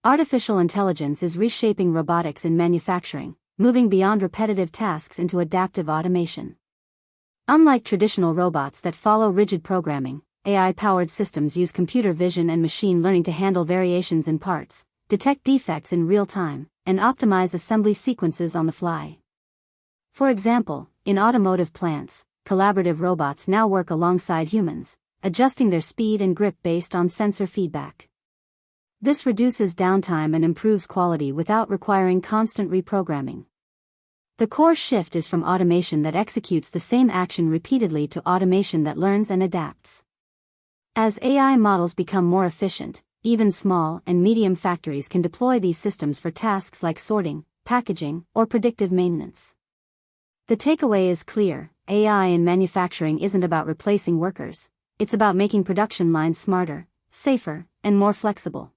Artificial intelligence is reshaping robotics in manufacturing, moving beyond repetitive tasks into adaptive automation. Unlike traditional robots that follow rigid programming, AI-powered systems use computer vision and machine learning to handle variations in parts, detect defects in real time, and optimize assembly sequences on the fly. For example, in automotive plants, collaborative robots now work alongside humans, adjusting their speed and grip based on sensor feedback. This reduces downtime and improves quality without requiring constant reprogramming. The core shift is from automation that executes the same action repeatedly to automation that learns and adapts. As AI models become more efficient, even small and medium factories can deploy these systems for tasks like sorting, packaging, or predictive maintenance. The takeaway is clear: AI in manufacturing isn't about replacing workers, it's about making production lines smarter, safer, and more flexible.